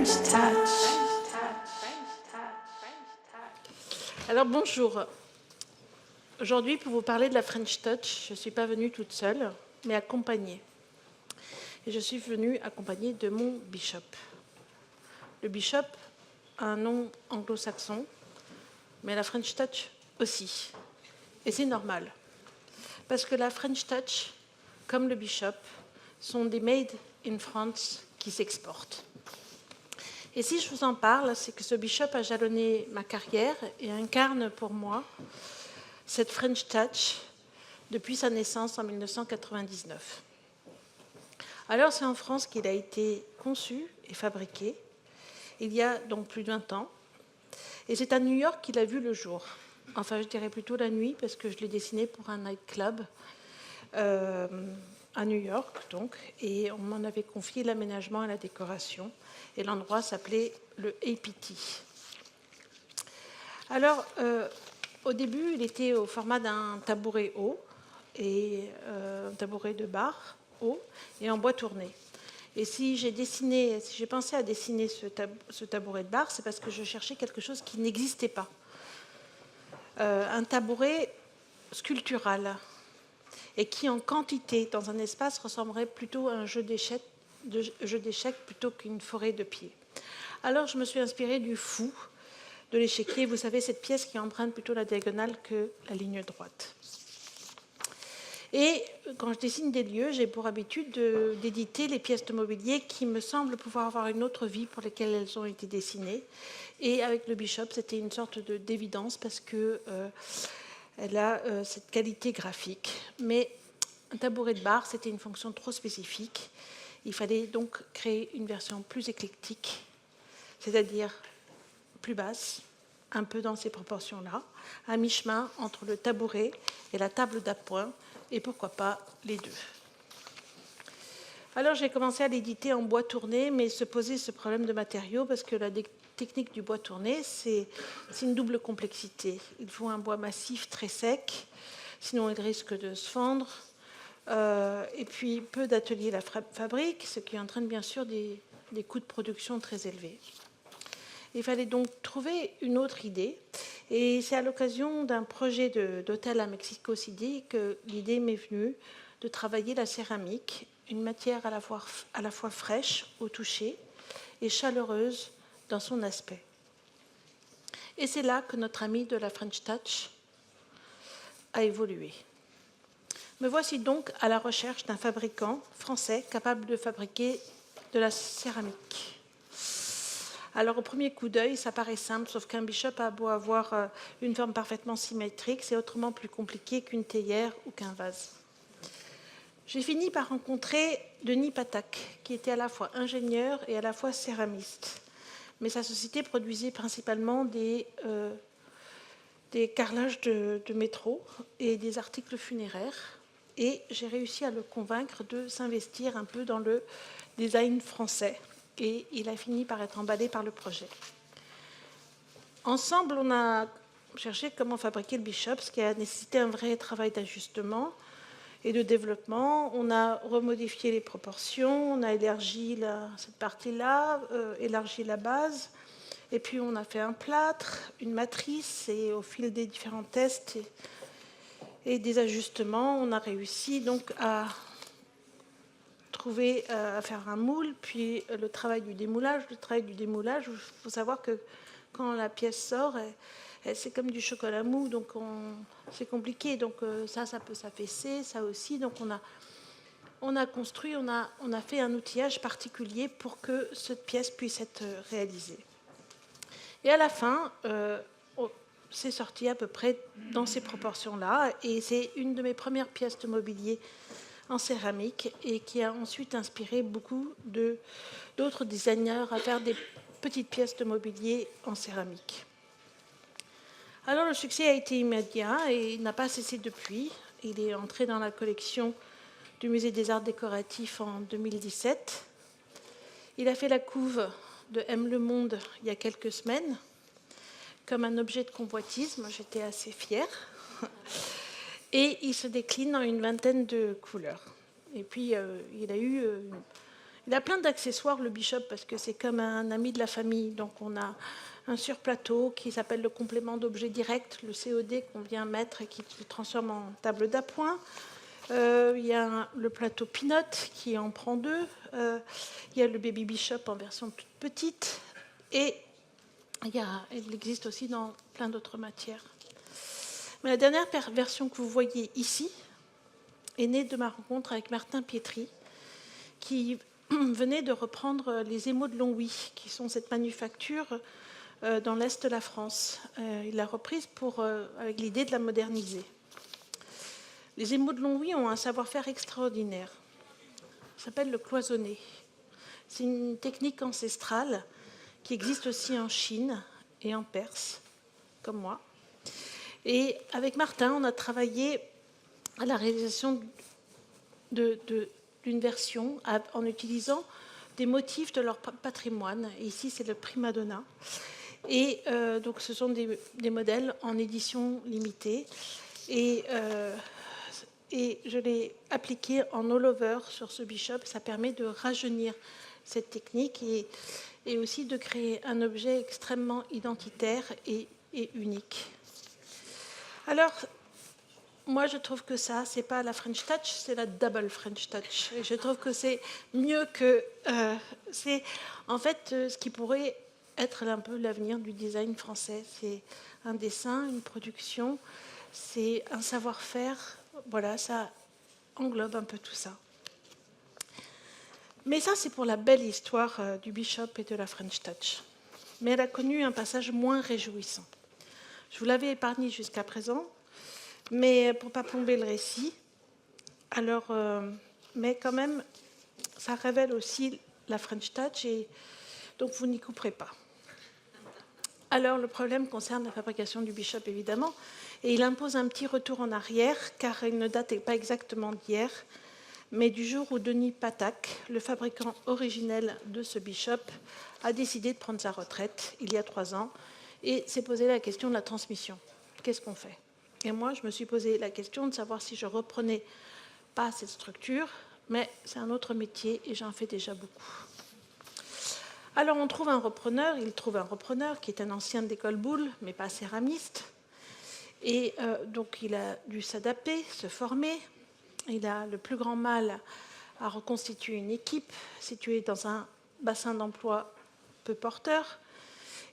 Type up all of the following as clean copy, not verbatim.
French Touch. Alors bonjour. Aujourd'hui, pour vous parler de la French Touch, je ne suis pas venue toute seule, mais accompagnée. Et je suis venue accompagnée de mon bishop. Le bishop a un nom anglo-saxon, mais la French Touch aussi. Et c'est normal. Parce que la French Touch, comme le bishop, sont des made in France qui s'exportent. Et si je vous en parle, c'est que ce bishop a jalonné ma carrière et incarne pour moi cette French Touch depuis sa naissance en 1999. Alors c'est en France qu'il a été conçu et fabriqué, il y a donc plus d'20 ans, et c'est à New York qu'il a vu le jour. Enfin, je dirais plutôt la nuit, parce que je l'ai dessiné pour un nightclub à New York, donc, et on m'en avait confié l'aménagement et la décoration, et l'endroit s'appelait le APT. Alors, au début, il était au format d'un tabouret haut, et un tabouret de bar haut, et en bois tourné. Et si j'ai pensé à dessiner ce tabouret de bar, c'est parce que je cherchais quelque chose qui n'existait pas. Un tabouret sculptural, et qui en quantité, dans un espace, ressemblerait plutôt à un jeu d'échecs plutôt qu'une forêt de pieds. Alors je me suis inspirée du fou, de l'échiquier, vous savez, cette pièce qui emprunte plutôt la diagonale que la ligne droite. Et quand je dessine des lieux, j'ai pour habitude d'éditer les pièces de mobilier qui me semblent pouvoir avoir une autre vie pour lesquelles elles ont été dessinées. Et avec le bishop, c'était une sorte d'évidence parce que elle a cette qualité graphique. Mais un tabouret de bar, c'était une fonction trop spécifique. Il fallait donc créer une version plus éclectique, c'est-à-dire plus basse, un peu dans ces proportions-là, à mi-chemin entre le tabouret et la table d'appoint, et pourquoi pas les deux. Alors j'ai commencé à l'éditer en bois tourné, mais se posait ce problème de matériaux, parce que la technique du bois tourné, c'est une double complexité. Il faut un bois massif très sec, sinon il risque de se fendre, et puis peu d'ateliers la fabriquent, ce qui entraîne bien sûr des coûts de production très élevés. Il fallait donc trouver une autre idée, et c'est à l'occasion d'un projet d'hôtel à Mexico City que l'idée m'est venue de travailler la céramique, une matière à la fois fraîche au toucher et chaleureuse dans son aspect. Et c'est là que notre ami de la French Touch a évolué. Me voici donc à la recherche d'un fabricant français capable de fabriquer de la céramique. Alors au premier coup d'œil, ça paraît simple, sauf qu'un bishop a beau avoir une forme parfaitement symétrique, c'est autrement plus compliqué qu'une théière ou qu'un vase. J'ai fini par rencontrer Denis Patak, qui était à la fois ingénieur et à la fois céramiste. Mais sa société produisait principalement des carrelages de métro et des articles funéraires. Et j'ai réussi à le convaincre de s'investir un peu dans le design français. Et il a fini par être emballé par le projet. Ensemble, on a cherché comment fabriquer le bishop, ce qui a nécessité un vrai travail d'ajustement et de développement. On a remodifié les proportions, on a élargi cette partie-là, élargi la base, et puis on a fait un plâtre, une matrice, et au fil des différents tests et des ajustements, on a réussi donc à faire un moule, puis le travail du démoulage. Il faut savoir que quand la pièce sort, c'est comme du chocolat mou, donc c'est compliqué. Donc ça peut s'affaisser, ça aussi. Donc on a construit, on a fait un outillage particulier pour que cette pièce puisse être réalisée. Et à la fin, c'est sorti à peu près dans ces proportions-là, et c'est une de mes premières pièces de mobilier en céramique et qui a ensuite inspiré beaucoup d'autres designers à faire des petites pièces de mobilier en céramique. Alors le succès a été immédiat et il n'a pas cessé depuis. Il est entré dans la collection du Musée des Arts Décoratifs en 2017. Il a fait la couve de M Le Monde il y a quelques semaines, comme un objet de convoitisme. J'étais assez fière. Et il se décline en une vingtaine de couleurs. Et puis, il a eu Il a plein d'accessoires, le Bishop, parce que c'est comme un ami de la famille. Donc on a un surplateau qui s'appelle le complément d'objet direct, le COD qu'on vient mettre et qui se transforme en table d'appoint. Il y a le plateau Peanut qui en prend deux. Il y a le Baby Bishop en version toute petite. Et il existe aussi dans plein d'autres matières. Mais la dernière version que vous voyez ici est née de ma rencontre avec Martin Pietri, qui venait de reprendre les émaux de Longwy, qui sont cette manufacture dans l'Est de la France. Il l'a reprise avec l'idée de la moderniser. Les émaux de Longwy ont un savoir-faire extraordinaire. Ça s'appelle le cloisonné. C'est une technique ancestrale qui existe aussi en Chine et en Perse, comme moi. Et avec Martin, on a travaillé à la réalisation d'une version en utilisant des motifs de leur patrimoine. Et ici, c'est le prima donna. Et donc, ce sont des modèles en édition limitée. Et je l'ai appliqué en all-over sur ce Bishop. Ça permet de rajeunir cette technique et aussi de créer un objet extrêmement identitaire et unique. Alors, moi, je trouve que ça, c'est pas la French Touch, c'est la Double French Touch. Et je trouve que c'est mieux que... c'est en fait ce qui pourrait être un peu l'avenir du design français. C'est un dessin, une production, c'est un savoir-faire. Voilà, ça englobe un peu tout ça. Mais ça, c'est pour la belle histoire du Bishop et de la French Touch. Mais elle a connu un passage moins réjouissant. Je vous l'avais épargné jusqu'à présent, mais pour ne pas plomber le récit. Alors, mais quand même, ça révèle aussi la French Touch, et donc vous n'y couperez pas. Alors, le problème concerne la fabrication du Bishop, évidemment, et il impose un petit retour en arrière, car il ne date pas exactement d'hier, mais du jour où Denis Patak, le fabricant originel de ce Bishop, a décidé de prendre sa retraite il y a 3 ans et s'est posé la question de la transmission. Qu'est-ce qu'on fait? Et moi, je me suis posé la question de savoir si je reprenais pas cette structure, mais c'est un autre métier et j'en fais déjà beaucoup. Alors, il trouve un repreneur qui est un ancien d'école Boulle, mais pas céramiste. Et donc, il a dû s'adapter, se former. Il a le plus grand mal à reconstituer une équipe située dans un bassin d'emploi peu porteur.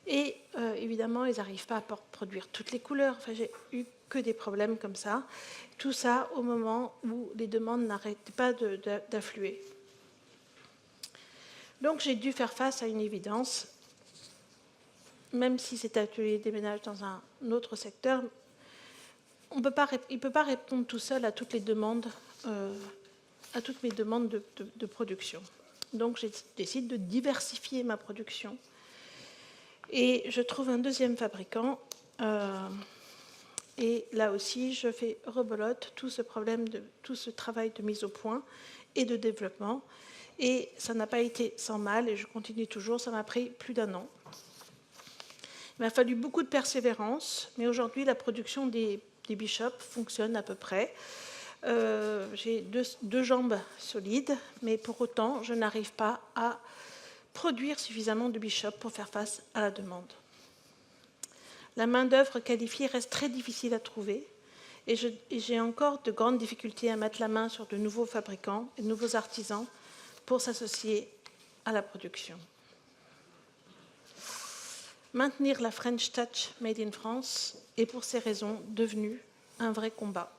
Et évidemment, ils n'arrivent pas à produire toutes les couleurs. Enfin, j'ai eu que des problèmes comme ça. Tout ça au moment où les demandes n'arrêtaient pas d'affluer. Donc, j'ai dû faire face à une évidence. Même si cet atelier déménage dans un autre secteur, il ne peut pas répondre tout seul à toutes les demandes, à toutes mes demandes de production. Donc, je décide de diversifier ma production. Et je trouve un deuxième fabricant. Et là aussi, je fais rebelote tout ce travail de mise au point et de développement. Et ça n'a pas été sans mal, et je continue toujours. Ça m'a pris plus d'1 an. Il m'a fallu beaucoup de persévérance, mais aujourd'hui, la production des Bishops fonctionne à peu près. J'ai deux jambes solides, mais pour autant, je n'arrive pas à produire suffisamment de Bishops pour faire face à la demande. La main-d'œuvre qualifiée reste très difficile à trouver, et j'ai encore de grandes difficultés à mettre la main sur de nouveaux fabricants et de nouveaux artisans pour s'associer à la production. Maintenir la French Touch Made in France est pour ces raisons devenu un vrai combat.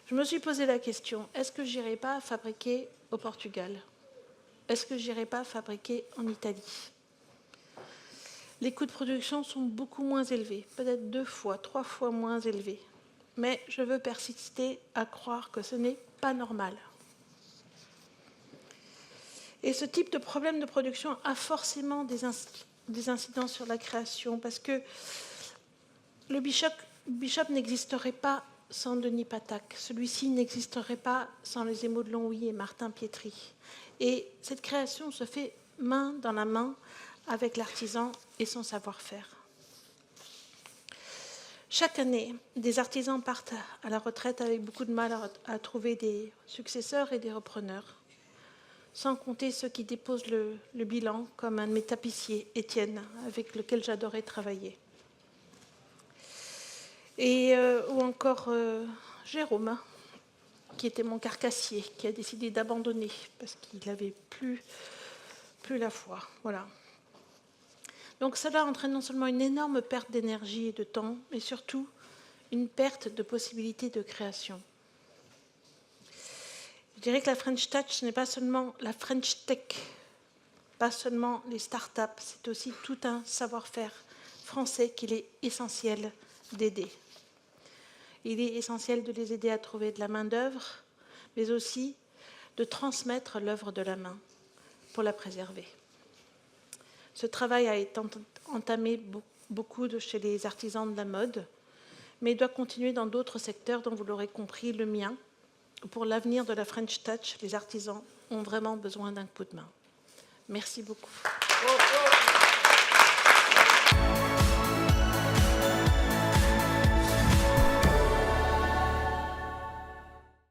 Je me suis posé la question, est-ce que je n'irai pas fabriquer au Portugal? Est-ce que je n'irai pas fabriquer en Italie? Les coûts de production sont beaucoup moins élevés, peut-être 2 fois, 3 fois moins élevés. Mais je veux persister à croire que ce n'est pas normal. Et ce type de problème de production a forcément des incidences sur la création, parce que le Bishop n'existerait pas sans Denis Patak. Celui-ci n'existerait pas sans les émaux de Longwy et Martin Pietri. Et cette création se fait main dans la main avec l'artisan et son savoir-faire. Chaque année, des artisans partent à la retraite avec beaucoup de mal à trouver des successeurs et des repreneurs. sans compter ceux qui déposent le bilan, comme un de mes tapissiers, Étienne, avec lequel j'adorais travailler. Et, ou encore Jérôme, qui était mon carcassier, qui a décidé d'abandonner parce qu'il n'avait plus la foi. Voilà. Donc cela entraîne non seulement une énorme perte d'énergie et de temps, mais surtout une perte de possibilités de création. Je dirais que la French Touch, ce n'est pas seulement la French Tech, pas seulement les startups, c'est aussi tout un savoir-faire français qu'il est essentiel d'aider. Il est essentiel de les aider à trouver de la main-d'œuvre, mais aussi de transmettre l'œuvre de la main pour la préserver. Ce travail a été entamé beaucoup chez les artisans de la mode, mais il doit continuer dans d'autres secteurs dont vous l'aurez compris, le mien. Pour l'avenir de la French Touch, les artisans ont vraiment besoin d'un coup de main. Merci beaucoup.